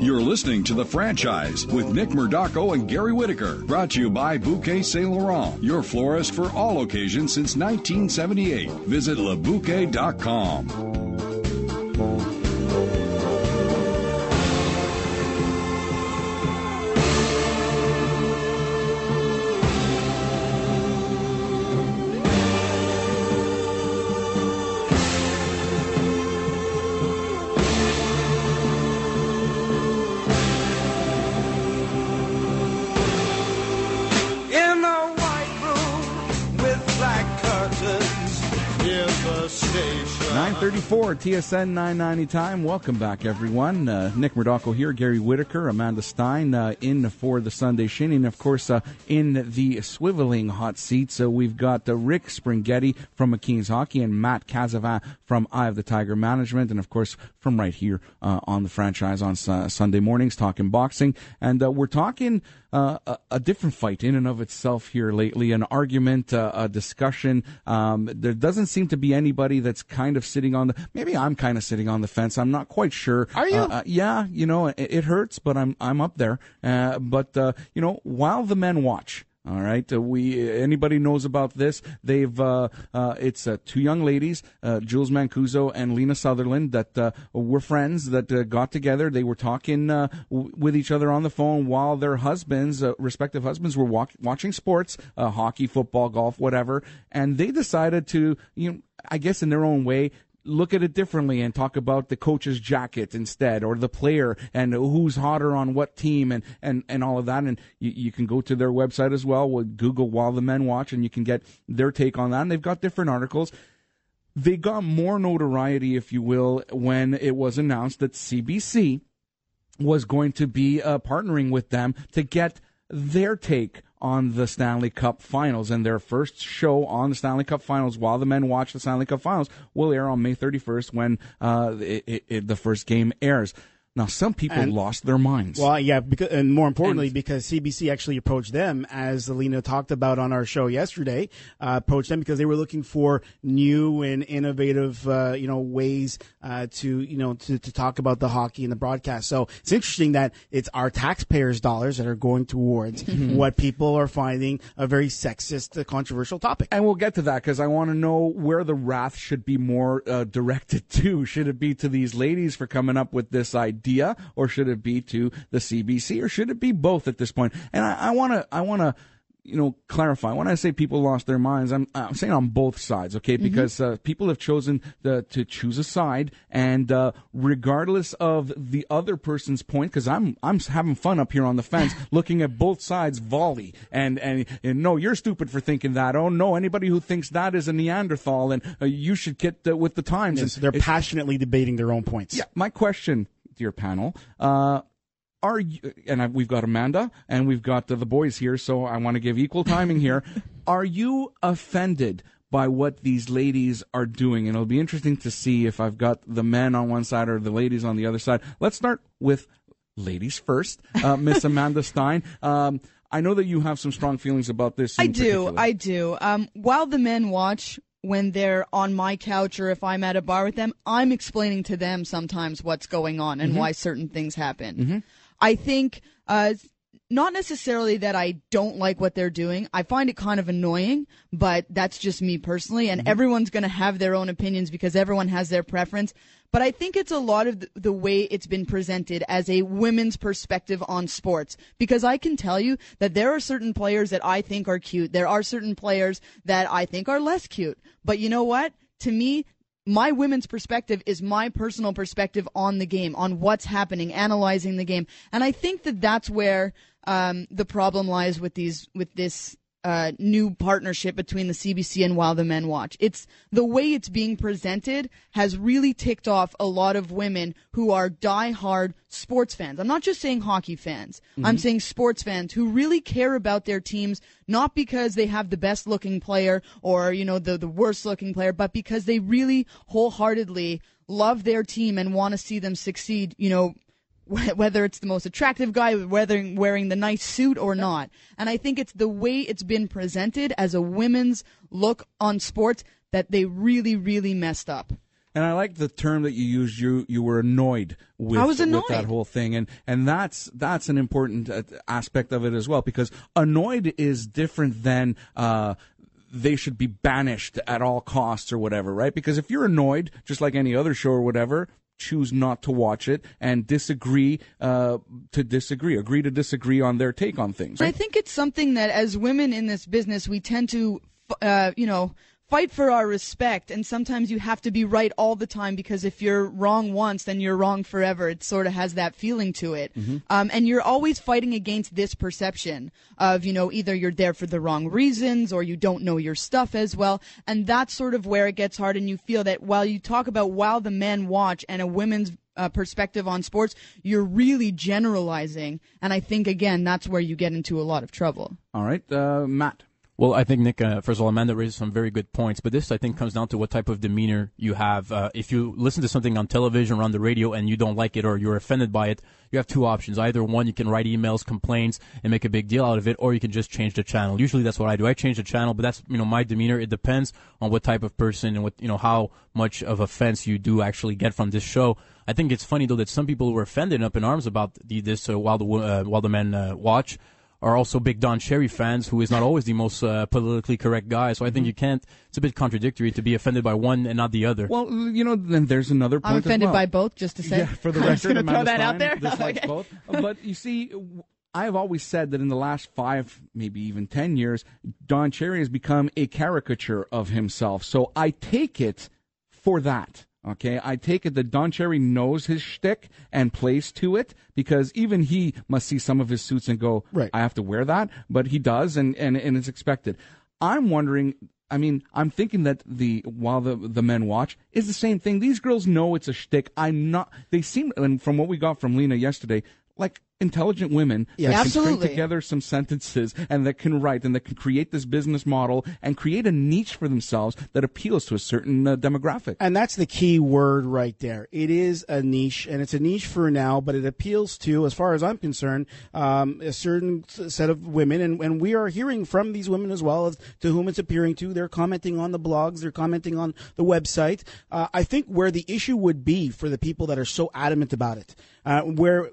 You're listening to The Franchise with Nick Murdocco and Gary Whittaker. Brought to you by Bouquet Saint Laurent, your florist for all occasions since 1978. Visit lebouquet.com. In a white room with black curtains near the station. 9:34 TSN 990 time. Welcome back, everyone. Nick Murdocco here, Gary Whittaker, Amanda Stein in for the Sunday Shinny. And, of course, in the swiveling hot seats, we've got Rick Springhetti from McKeen's Hockey and Matt Casavant from Eye of the Tiger Management. And, of course, from right here on the franchise on Sunday mornings, talking boxing. And we're talking a different fight in and of itself here lately, an argument, a discussion. There doesn't seem to be anybody that's kind of sitting on maybe I'm kind of sitting on the fence. I'm not quite sure. Are you? Yeah, it hurts, but I'm up there. But while the men watch. All right. Anybody knows about this? It's two young ladies, Jules Mancuso and Lena Sutherland, that were friends that got together. They were talking with each other on the phone while their husbands, respective husbands, were watching sports, hockey, football, golf, whatever. And they decided to, I guess in their own way, look at it differently and talk about the coach's jacket instead, or the player and who's hotter on what team and all of that. And you can go to their website as well with Google While the Men Watch, and you can get their take on that. And they've got different articles. They got more notoriety, if you will, when it was announced that CBC was going to be partnering with them to get their take on the Stanley Cup Finals, and their first show on the Stanley Cup Finals, While the Men Watch the Stanley Cup Finals, will air on May 31st when the first game airs. Now, some people lost their minds. Well, yeah, and more importantly, because CBC actually approached them, as Alina talked about on our show yesterday, approached them because they were looking for new and innovative, ways to talk about the hockey and the broadcast. So it's interesting that it's our taxpayers' dollars that are going towards what people are finding a very sexist, controversial topic. And we'll get to that because I want to know where the wrath should be more directed to. Should it be to these ladies for coming up with this idea, or should it be to the CBC, or should it be both at this point? And I want to clarify. When I say people lost their minds, I'm saying on both sides, okay? Because people have chosen to choose a side, and regardless of the other person's point, because I'm having fun up here on the fence, looking at both sides volley, and no, you're stupid for thinking that. Oh no, anybody who thinks that is a Neanderthal, and you should get with the times. Yes, they're passionately debating their own points. Yeah, my question, dear panel, are you, and we've got Amanda and we've got the boys here, so I want to give equal timing here. Are you offended by what these ladies are doing? And it'll be interesting to see if I've got the men on one side or the ladies on the other side. Let's start with ladies first. Miss Amanda Stein. I know that you have some strong feelings about this. I do. While the men watch, when they're on my couch or if I'm at a bar with them, I'm explaining to them sometimes what's going on and why certain things happen. I think not necessarily that I don't like what they're doing. I find it kind of annoying, but that's just me personally, and everyone's going to have their own opinions because everyone has their preference. But I think it's a lot of the way it's been presented as a women's perspective on sports. Because I can tell you that there are certain players that I think are cute. There are certain players that I think are less cute. But you know what? To me, my women's perspective is my personal perspective on the game, on what's happening, analyzing the game. And I think that that's where the problem lies with this new partnership between the CBC and While the Men Watch. It's the way it's being presented has really ticked off a lot of women who are die-hard sports fans. I'm not just saying hockey fans. I'm saying sports fans who really care about their teams, not because they have the best-looking player or, the worst-looking player, but because they really wholeheartedly love their team and want to see them succeed, whether it's the most attractive guy, whether wearing the nice suit or not. And I think it's the way it's been presented as a women's look on sports that they really, really messed up. And I like the term that you used. You were annoyed with, I was annoyed. with that whole thing, and that's an important aspect of it as well, because annoyed is different than they should be banished at all costs or whatever, right? Because if you're annoyed, just like any other show or whatever, choose not to watch it and agree to disagree on their take on things. Right? I think it's something that as women in this business, we tend to, fight for our respect, and sometimes you have to be right all the time, because if you're wrong once, then you're wrong forever. It sort of has that feeling to it. Mm-hmm. And you're always fighting against this perception of, either you're there for the wrong reasons or you don't know your stuff as well. And that's sort of where it gets hard, and you feel that while you talk about while the men watch and a women's perspective on sports, you're really generalizing. And I think, again, that's where you get into a lot of trouble. All right, Matt. Well, I think, Nick, first of all, Amanda raises some very good points, but this, I think, comes down to what type of demeanor you have. If you listen to something on television or on the radio and you don't like it or you're offended by it, you have two options. Either one, you can write emails, complaints, and make a big deal out of it, or you can just change the channel. Usually that's what I do. I change the channel, but that's, my demeanor. It depends on what type of person and what, how much of offense you do actually get from this show. I think it's funny, though, that some people were offended up in arms about this while the men watch are also big Don Cherry fans, who is not always the most politically correct guy. So I think it's a bit contradictory to be offended by one and not the other. Well, then there's another point. I'm offended as well. by both, just to say. Yeah, for the record, I'm just going to Amanda throw that Stein out there. dislikes Okay. both. But you see, I've always said that in the last 5, maybe even 10 years, Don Cherry has become a caricature of himself. So I take it for that. Okay, I take it that Don Cherry knows his shtick and plays to it, because even he must see some of his suits and go, right, I have to wear that, but he does, and it's expected. I'm wondering, I'm thinking that while the men watch is the same thing. These girls know it's a shtick. They seem, and from what we got from Lena yesterday, like intelligent women that can Absolutely. string together some sentences and that can write and that can create this business model and create a niche for themselves that appeals to a certain demographic. And that's the key word right there. It is a niche, and it's a niche for now, but it appeals to, as far as I'm concerned, a certain set of women, and we are hearing from these women as well, as to whom it's appealing to. They're commenting on the blogs, they're commenting on the website. I think where the issue would be for the people that are so adamant about it, where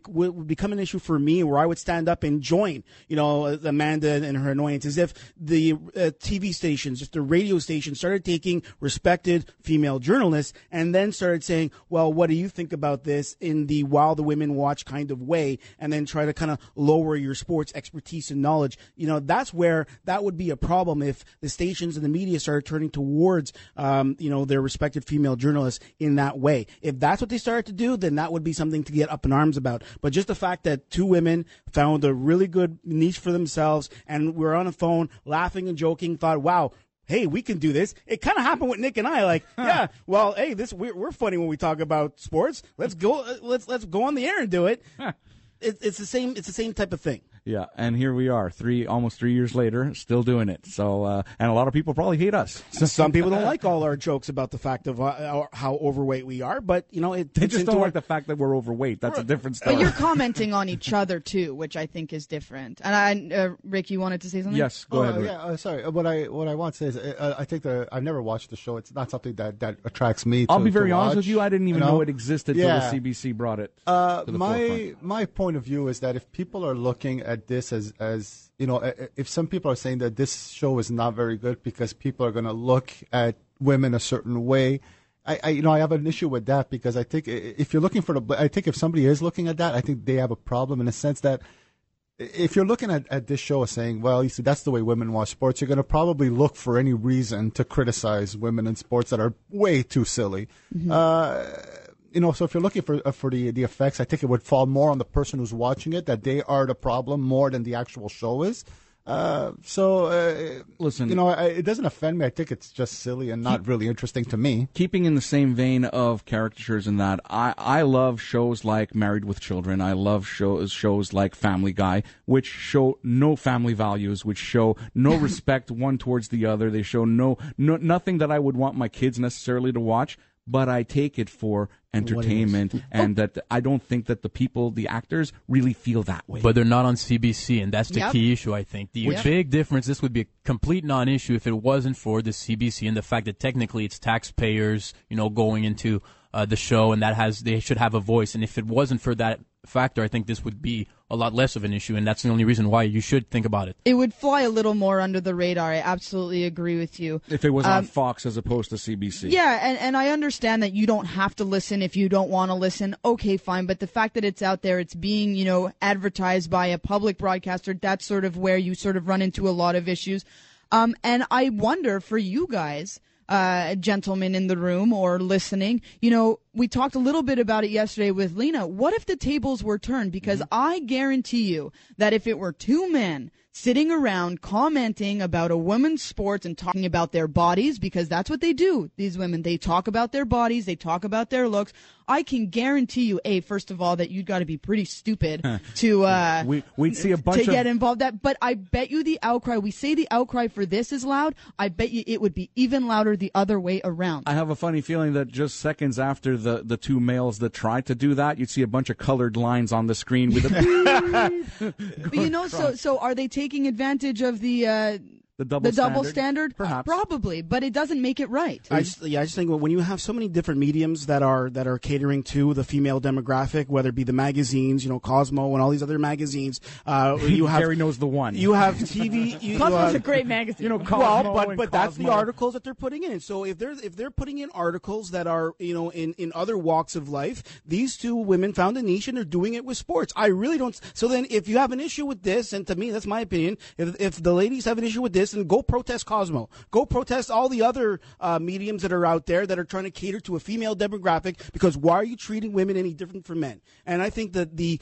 would become an issue for me, where I would stand up and join, Amanda and her annoyance, is if the TV stations, if the radio stations started taking respected female journalists and then started saying, well, what do you think about this, in the while the women watch kind of way, and then try to kind of lower your sports expertise and knowledge. That's where that would be a problem, if the stations and the media started turning towards, their respected female journalists in that way. If that's what they started to do, then that would be something to get up in arms about. But just the fact that two women found a really good niche for themselves and were on the phone laughing and joking, thought, wow, hey, we can do this. It kind of happened with Nick and I. Like, yeah, well, hey, we're funny when we talk about sports. Let's go. Let's go on the air and do it. It's the same. It's the same type of thing. Yeah, and here we are, almost 3 years later, still doing it. So, and a lot of people probably hate us. Some people don't like all our jokes about the fact of how overweight we are, but they just don't like the fact that we're overweight. That's a different story. But you're commenting on each other too, which I think is different. And Rick, you wanted to say something? Yes, go ahead. Rick. Yeah, sorry. What I want to say is, I think I've never watched the show. It's not something that attracts me. I'll be very honest with you. I didn't even know it existed till the CBC brought it. To the forefront. My point of view is that if people are looking at this as if some people are saying that this show is not very good because people are going to look at women a certain way, I have an issue with that, because I think if you're looking if somebody is looking at that, I think they have a problem, in the sense that if you're looking at this show as saying, well, you see, that's the way women watch sports, you're going to probably look for any reason to criticize women in sports that are way too silly. Mm-hmm. So if you're looking for the effects, I think it would fall more on the person who's watching it, that they are the problem more than the actual show is. Listen, it doesn't offend me. I think it's just silly and not really interesting to me. Keeping in the same vein of caricatures and that, I love shows like Married with Children. I love shows like Family Guy, which show no family values, which show no respect one towards the other. They show nothing that I would want my kids necessarily to watch. but I take it for entertainment, and that I don't think that the actors really feel that way. But they're not on CBC, and that's the key issue, I think. The big difference, this would be a complete non-issue if it wasn't for the CBC and the fact that technically it's taxpayers, going into the show, and they should have a voice. And if it wasn't for that factor, I think this would be a lot less of an issue, and that's the only reason why you should think about it. It would fly a little more under the radar. I absolutely agree with you. If it was on Fox as opposed to CBC. Yeah, and I understand that you don't have to listen if you don't want to listen. Okay, fine. But the fact that it's out there, it's being, advertised by a public broadcaster, that's sort of where you sort of run into a lot of issues. And I wonder for you guys, gentlemen in the room or listening, we talked a little bit about it yesterday with Lena. What if the tables were turned? Because I guarantee you that if it were two men sitting around commenting about a woman's sports and talking about their bodies, because that's what they do, these women, they talk about their bodies, they talk about their looks, I can guarantee you, first of all, that you'd got to be pretty stupid to we'd see a bunch to get involved. But I bet you the outcry, we say the outcry for this is loud, I bet you it would be even louder the other way around. I have a funny feeling that just seconds after the two males that tried to do that, you'd see a bunch of colored lines on the screen with a but so are they taking advantage of the double standard? Perhaps. Probably, but it doesn't make it right. I just think when you have so many different mediums that are catering to the female demographic, whether it be the magazines, Cosmo and all these other magazines, you have Gary knows the one. You have TV. Cosmo's a great magazine. Cosmo but that's the articles that they're putting in. So if they're putting in articles that are in other walks of life, these two women found a niche and they're doing it with sports. I really don't. So then, if you have an issue with this, and to me that's my opinion, if the ladies have an issue with this, and go protest Cosmo. Go protest all the other mediums that are out there that are trying to cater to a female demographic, because why are you treating women any different from men? And I think that the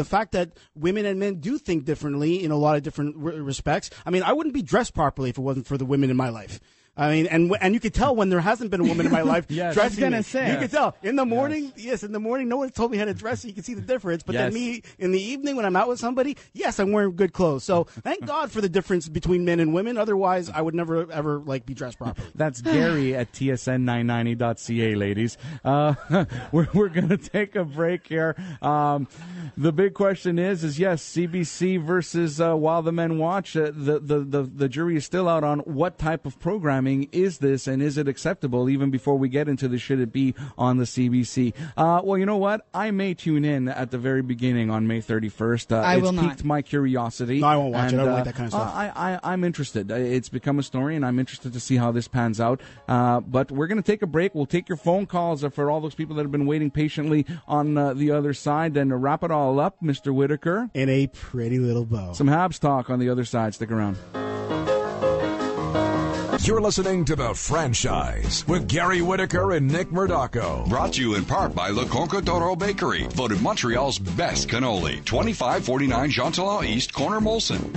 fact that women and men do think differently in a lot of different respects. I mean, I wouldn't be dressed properly if it wasn't for the women in my life. I mean, and you could tell when there hasn't been a woman in my life dressing me. You could tell. In the morning, in the morning, no one told me how to dress, so you can see the difference. But then me, in the evening, when I'm out with somebody, yes, I'm wearing good clothes. So thank God for the difference between men and women. Otherwise, I would never, ever, be dressed properly. That's Gary at tsn990.ca, ladies. We're going to take a break here. The big question is yes, CBC versus While the Men Watch. The jury is still out on what type of programming is this, and is it acceptable? Even before we get into the should it be on the CBC? Well, you know what? I may tune in at the very beginning on May 31st. I will not. It's piqued my curiosity. No, I won't watch it. I don't like that kind of stuff. I'm interested. It's become a story, and I'm interested to see how this pans out. But we're going to take a break. We'll take your phone calls for all those people that have been waiting patiently on the other side. Then to wrap it all up, Mr. Whittaker. In a pretty little bow. Some Habs talk on the other side. Stick around. You're listening to The Franchise with Gary Whittaker and Nick Murdocco. Brought to you in part by Le Conquistador Bakery, voted Montreal's best cannoli. 2549 Jean Talon East, Corner Molson.